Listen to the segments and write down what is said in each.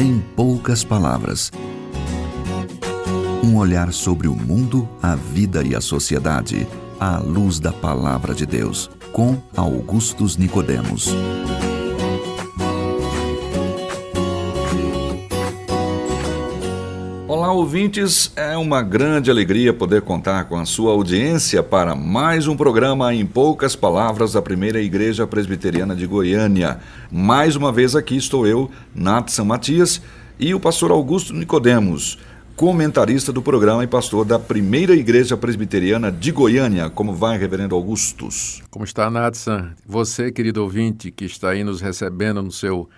Em poucas palavras. Um olhar sobre o mundo, a vida e a sociedade, à luz da Palavra de Deus, com Augustus Nicodemos. Olá, ouvintes, é uma grande alegria poder contar com a sua audiência para mais um programa Em Poucas Palavras da Primeira Igreja Presbiteriana de Goiânia. Mais uma vez aqui estou eu, Natson Matias, e o pastor Augusto Nicodemos, comentarista do programa e pastor da Primeira Igreja Presbiteriana de Goiânia. Como vai, reverendo Augustus? Como está, Natson? Você, querido ouvinte, que está aí nos recebendo no seu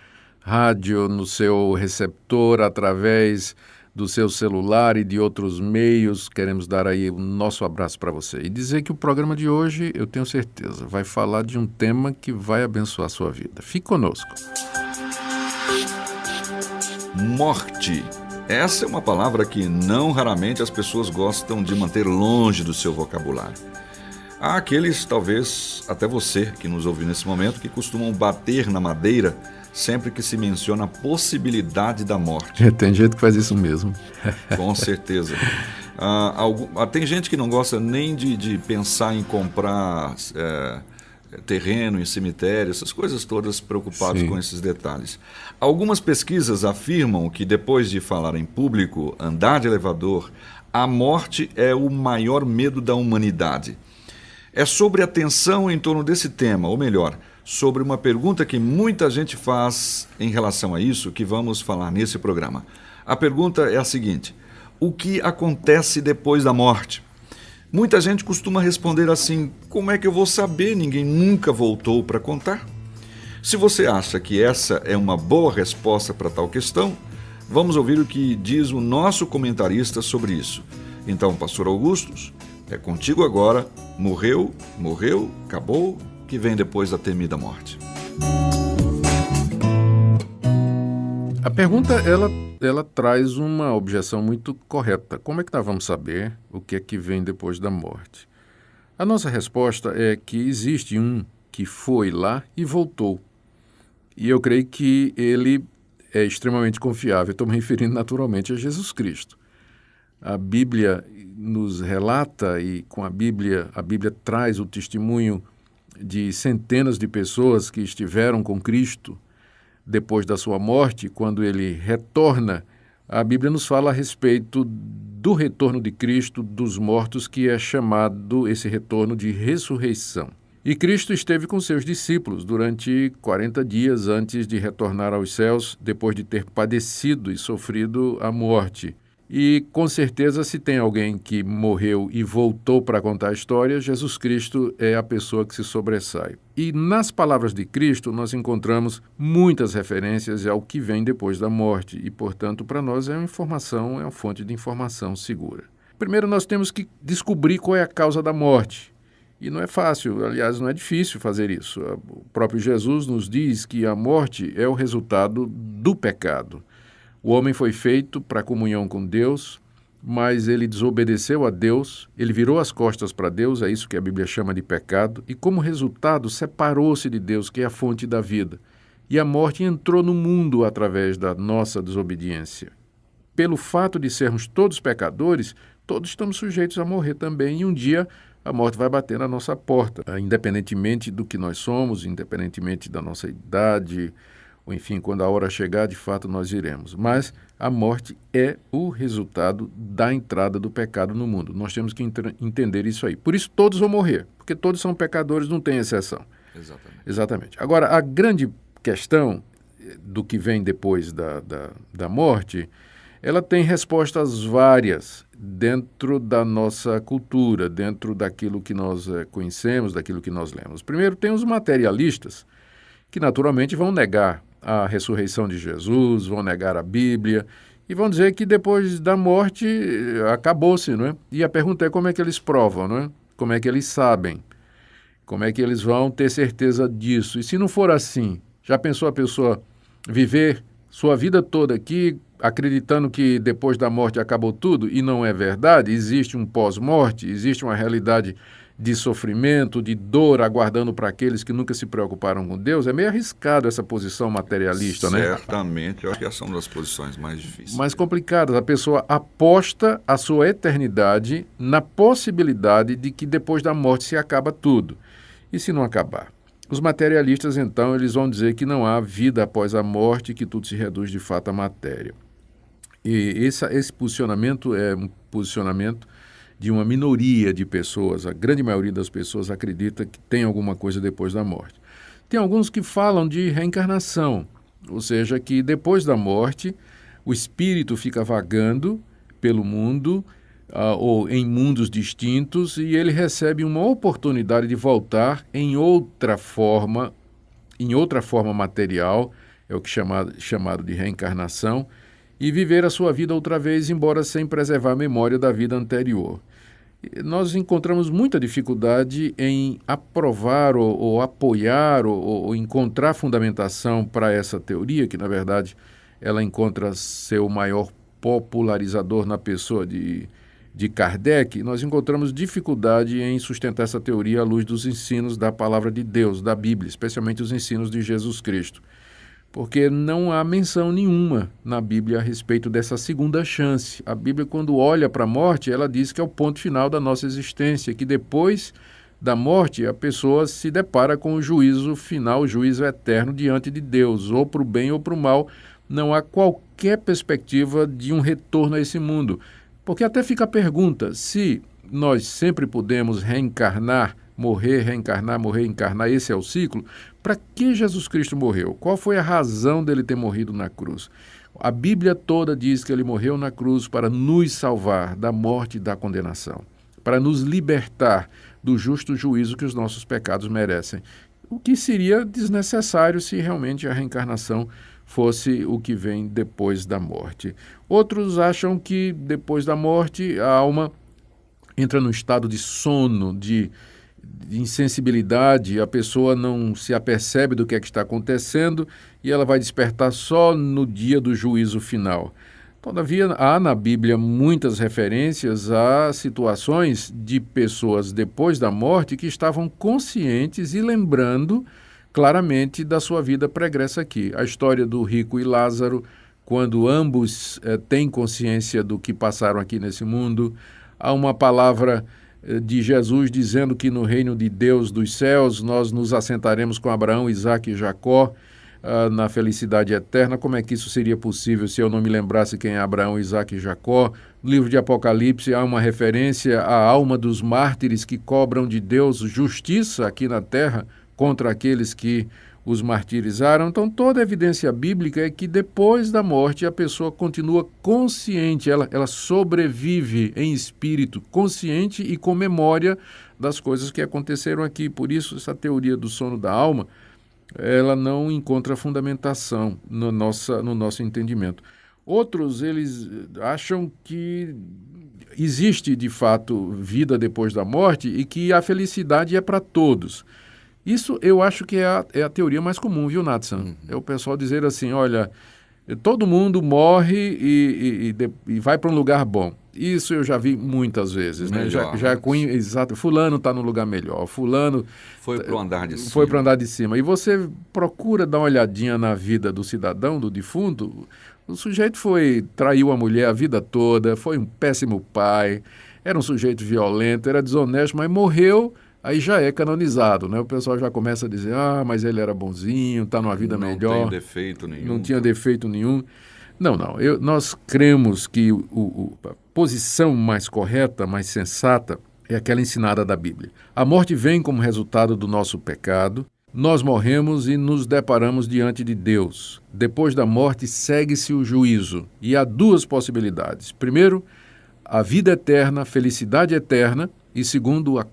rádio, no seu receptor, através do seu celular e de outros meios, queremos dar aí o nosso abraço para você. E dizer que o programa de hoje, eu tenho certeza, vai falar de um tema que vai abençoar a sua vida. Fique conosco. Morte. Essa é uma palavra que não raramente as pessoas gostam de manter longe do seu vocabulário. Há aqueles, talvez até você que nos ouve nesse momento, que costumam bater na madeira sempre que se menciona a possibilidade da morte. Tem gente que faz isso mesmo. Com certeza. Tem gente que não gosta nem de pensar em comprar terreno em cemitério, essas coisas todas, preocupados com esses detalhes. Algumas pesquisas afirmam que depois de falar em público, andar de elevador, a morte é o maior medo da humanidade. É sobre a tensão em torno desse tema, ou melhor, sobre uma pergunta que muita gente faz em relação a isso, que vamos falar nesse programa. A pergunta é a seguinte: o que acontece depois da morte? Muita gente costuma responder assim: como é que eu vou saber? Ninguém nunca voltou para contar. Se você acha que essa é uma boa resposta para tal questão, vamos ouvir o que diz o nosso comentarista sobre isso. Então, pastor Augustus, é contigo agora. Morreu, acabou. O que vem depois da temida morte? A pergunta, ela traz uma objeção muito correta. Como é que nós vamos saber o que é que vem depois da morte? A nossa resposta é que existe um que foi lá e voltou. E eu creio que ele é extremamente confiável. Estou me referindo naturalmente a Jesus Cristo. A Bíblia nos relata, e com a Bíblia traz o testemunho de centenas de pessoas que estiveram com Cristo depois da sua morte. Quando ele retorna, a Bíblia nos fala a respeito do retorno de Cristo dos mortos, que é chamado esse retorno de ressurreição. E Cristo esteve com seus discípulos durante 40 dias antes de retornar aos céus, depois de ter padecido e sofrido a morte. E, com certeza, se tem alguém que morreu e voltou para contar a história, Jesus Cristo é a pessoa que se sobressai. E nas palavras de Cristo nós encontramos muitas referências ao que vem depois da morte e, portanto, para nós é uma fonte de informação segura. Primeiro, nós temos que descobrir qual é a causa da morte. E não é fácil, aliás, não é difícil fazer isso. O próprio Jesus nos diz que a morte é o resultado do pecado. O homem foi feito para comunhão com Deus, mas ele desobedeceu a Deus, ele virou as costas para Deus, é isso que a Bíblia chama de pecado, e como resultado separou-se de Deus, que é a fonte da vida. E a morte entrou no mundo através da nossa desobediência. Pelo fato de sermos todos pecadores, todos estamos sujeitos a morrer também, e um dia a morte vai bater na nossa porta, independentemente do que nós somos, independentemente da nossa idade, ou enfim, quando a hora chegar, de fato nós iremos. Mas a morte é o resultado da entrada do pecado no mundo. Nós temos que entender isso aí. Por isso todos vão morrer, porque todos são pecadores, não tem exceção. Exatamente. Agora, a grande questão do que vem depois da morte, ela tem respostas várias dentro da nossa cultura, dentro daquilo que nós conhecemos, daquilo que nós lemos. Primeiro, tem os materialistas, que naturalmente vão negar a ressurreição de Jesus, vão negar a Bíblia e vão dizer que depois da morte acabou-se, não é? E a pergunta é como é que eles provam, não é? Como é que eles sabem? Como é que eles vão ter certeza disso? E se não for assim, já pensou a pessoa viver sua vida toda aqui acreditando que depois da morte acabou tudo? E não é verdade, existe um pós-morte, existe uma realidade de sofrimento, de dor, aguardando para aqueles que nunca se preocuparam com Deus, é meio arriscado essa posição materialista, né? Certamente, eu acho que essa é uma das posições mais difíceis. Mais complicadas. A pessoa aposta a sua eternidade na possibilidade de que depois da morte se acaba tudo. E se não acabar? Os materialistas, então, eles vão dizer que não há vida após a morte, que tudo se reduz de fato à matéria. E esse posicionamento é um posicionamento de uma minoria de pessoas. A grande maioria das pessoas acredita que tem alguma coisa depois da morte. Tem alguns que falam de reencarnação, ou seja, que depois da morte o espírito fica vagando pelo mundo ou em mundos distintos e ele recebe uma oportunidade de voltar em outra forma material, é o que chamado de reencarnação, e viver a sua vida outra vez, embora sem preservar a memória da vida anterior. Nós encontramos muita dificuldade em aprovar ou apoiar ou encontrar fundamentação para essa teoria, que, na verdade, ela encontra seu maior popularizador na pessoa de Kardec. Nós encontramos dificuldade em sustentar essa teoria à luz dos ensinos da palavra de Deus, da Bíblia, especialmente os ensinos de Jesus Cristo. Porque não há menção nenhuma na Bíblia a respeito dessa segunda chance. A Bíblia, quando olha para a morte, ela diz que é o ponto final da nossa existência, que depois da morte a pessoa se depara com o juízo final, o juízo eterno diante de Deus, ou para o bem ou para o mal. Não há qualquer perspectiva de um retorno a esse mundo. Porque até fica a pergunta, se nós sempre podemos reencarnar, morrer, reencarnar, morrer, reencarnar, esse é o ciclo, para que Jesus Cristo morreu? Qual foi a razão dele ter morrido na cruz? A Bíblia toda diz que ele morreu na cruz para nos salvar da morte e da condenação, para nos libertar do justo juízo que os nossos pecados merecem. O que seria desnecessário se realmente a reencarnação fosse o que vem depois da morte. Outros acham que depois da morte a alma entra num estado de sono, de insensibilidade, a pessoa não se apercebe do que é que está acontecendo e ela vai despertar só no dia do juízo final. Todavia, há na Bíblia muitas referências a situações de pessoas depois da morte que estavam conscientes e lembrando claramente da sua vida pregressa aqui. A história do rico e Lázaro, quando ambos têm consciência do que passaram aqui nesse mundo. Há uma palavra de Jesus dizendo que no reino de Deus dos céus nós nos assentaremos com Abraão, Isaque e Jacó na felicidade eterna. Como é que isso seria possível se eu não me lembrasse quem é Abraão, Isaque e Jacó? No livro de Apocalipse há uma referência à alma dos mártires que cobram de Deus justiça aqui na terra contra aqueles que os martirizaram. Então, toda a evidência bíblica é que depois da morte a pessoa continua consciente, ela sobrevive em espírito, consciente e com memória das coisas que aconteceram aqui. Por isso, essa teoria do sono da alma, ela não encontra fundamentação no nosso entendimento. Outros, eles acham que existe, de fato, vida depois da morte e que a felicidade é para todos. Isso eu acho que é a teoria mais comum, viu, Nathan? É o pessoal dizer assim, olha, todo mundo morre e vai para um lugar bom. Isso eu já vi muitas vezes, né? Exato, fulano está no lugar melhor, fulano foi para o andar de cima. Foi para o andar de cima. E você procura dar uma olhadinha na vida do cidadão, do defunto, o sujeito traiu a mulher a vida toda, foi um péssimo pai, era um sujeito violento, era desonesto, mas morreu. Aí já é canonizado, né? O pessoal já começa a dizer, mas ele era bonzinho, está numa vida melhor. Não tem defeito nenhum. Não tinha defeito nenhum. Não. Nós cremos que a posição mais correta, mais sensata, é aquela ensinada da Bíblia. A morte vem como resultado do nosso pecado. Nós morremos e nos deparamos diante de Deus. Depois da morte, segue-se o juízo. E há duas possibilidades. Primeiro, a vida eterna, a felicidade eterna. E segundo, a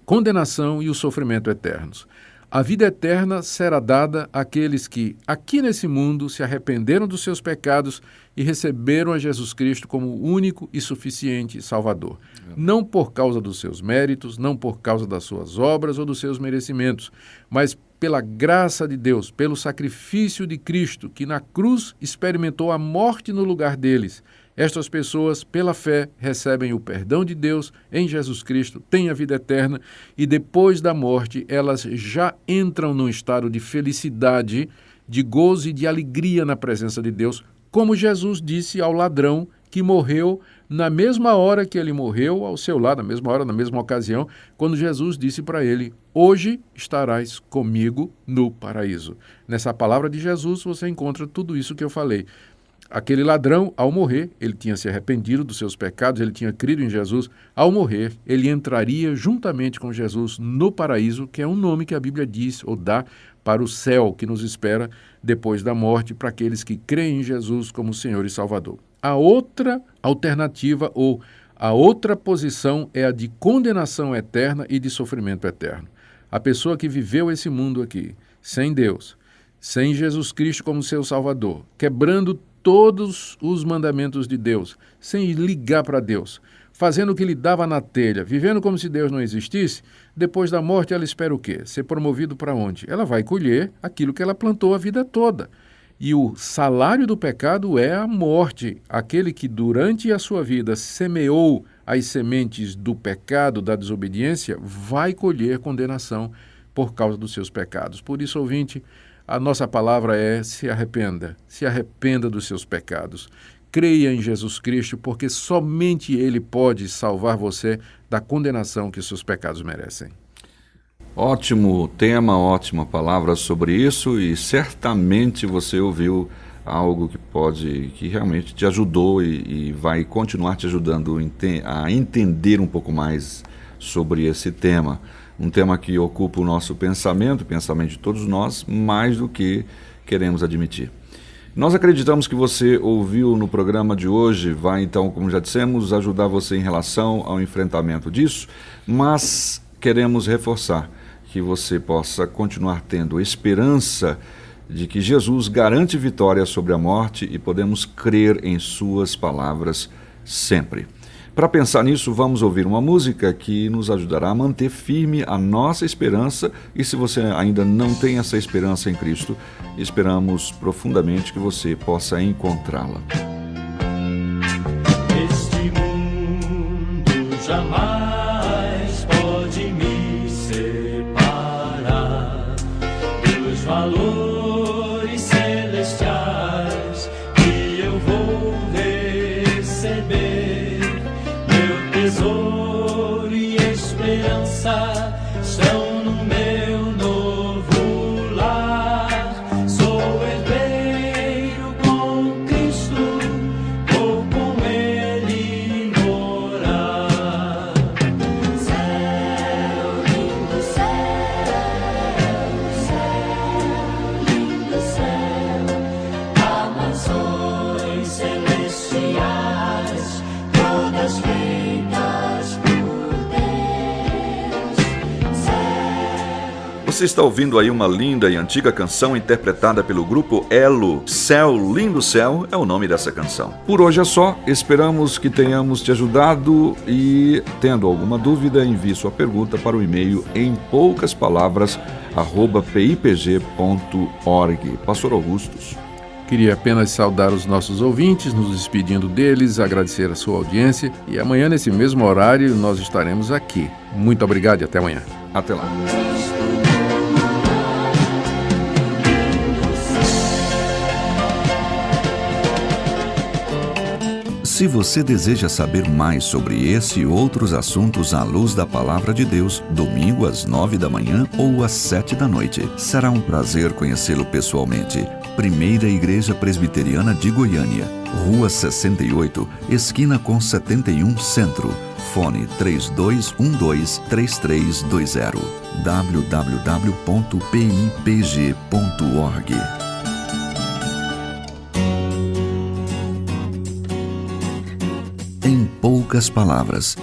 condenação e o sofrimento eternos. A vida eterna será dada àqueles que, aqui nesse mundo, se arrependeram dos seus pecados e receberam a Jesus Cristo como o único e suficiente Salvador. Não por causa dos seus méritos, não por causa das suas obras ou dos seus merecimentos, mas pela graça de Deus, pelo sacrifício de Cristo, que na cruz experimentou a morte no lugar deles, Estas pessoas, pela fé, recebem o perdão de Deus em Jesus Cristo, têm a vida eterna e depois da morte elas já entram num estado de felicidade, de gozo e de alegria na presença de Deus, como Jesus disse ao ladrão que morreu na mesma hora que ele morreu, ao seu lado, na mesma hora, na mesma ocasião, quando Jesus disse para ele: hoje estarás comigo no paraíso. Nessa palavra de Jesus você encontra tudo isso que eu falei. Aquele ladrão, ao morrer, ele tinha se arrependido dos seus pecados, ele tinha crido em Jesus. Ao morrer, ele entraria juntamente com Jesus no paraíso, que é um nome que a Bíblia diz ou dá para o céu que nos espera depois da morte, para aqueles que creem em Jesus como Senhor e Salvador. A outra alternativa ou a outra posição é a de condenação eterna e de sofrimento eterno. A pessoa que viveu esse mundo aqui, sem Deus, sem Jesus Cristo como seu Salvador, quebrando todos os mandamentos de Deus, sem ligar para Deus, fazendo o que lhe dava na telha, vivendo como se Deus não existisse, depois da morte ela espera o quê? Ser promovido para onde? Ela vai colher aquilo que ela plantou a vida toda. E o salário do pecado é a morte. Aquele que durante a sua vida semeou as sementes do pecado, da desobediência, vai colher condenação por causa dos seus pecados. Por isso, ouvinte, a nossa palavra é: se arrependa dos seus pecados. Creia em Jesus Cristo, porque somente Ele pode salvar você da condenação que os seus pecados merecem. Ótimo tema, ótima palavra sobre isso, e certamente você ouviu algo que realmente te ajudou e vai continuar te ajudando a entender um pouco mais sobre esse tema. Um tema que ocupa o nosso pensamento, o pensamento de todos nós, mais do que queremos admitir. Nós acreditamos que você ouviu no programa de hoje, vai então, como já dissemos, ajudar você em relação ao enfrentamento disso, mas queremos reforçar que você possa continuar tendo esperança de que Jesus garante vitória sobre a morte e podemos crer em suas palavras sempre. Para pensar nisso, vamos ouvir uma música que nos ajudará a manter firme a nossa esperança, e se você ainda não tem essa esperança em Cristo, esperamos profundamente que você possa encontrá-la. Este mundo jamais pode me separar dos valores celestiais que eu vou receber. Tesouro e esperança estão no meu novo lar. Sou herdeiro com Cristo, vou com Ele morar. Céu, lindo lindo céu, há mansões celestiais, todas feitas por Deus. Você está ouvindo aí uma linda e antiga canção interpretada pelo grupo Elo. Céu, Lindo Céu é o nome dessa canção. Por hoje é só, esperamos que tenhamos te ajudado e, tendo alguma dúvida, envie sua pergunta para o e-mail empoucaspalavras@pipg.org. Pastor Augustus. Queria apenas saudar os nossos ouvintes, nos despedindo deles, agradecer a sua audiência e amanhã, nesse mesmo horário, nós estaremos aqui. Muito obrigado e até amanhã. Até lá. Se você deseja saber mais sobre esse e outros assuntos à luz da Palavra de Deus, domingo às 9 da manhã ou às 7 da noite, será um prazer conhecê-lo pessoalmente. Primeira Igreja Presbiteriana de Goiânia, Rua 68, esquina com 71 Centro. Fone 3212-3320. www.pipg.org. Em poucas palavras.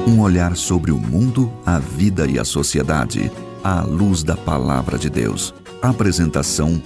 Um olhar sobre o mundo, a vida e a sociedade, à luz da Palavra de Deus. Apresentação,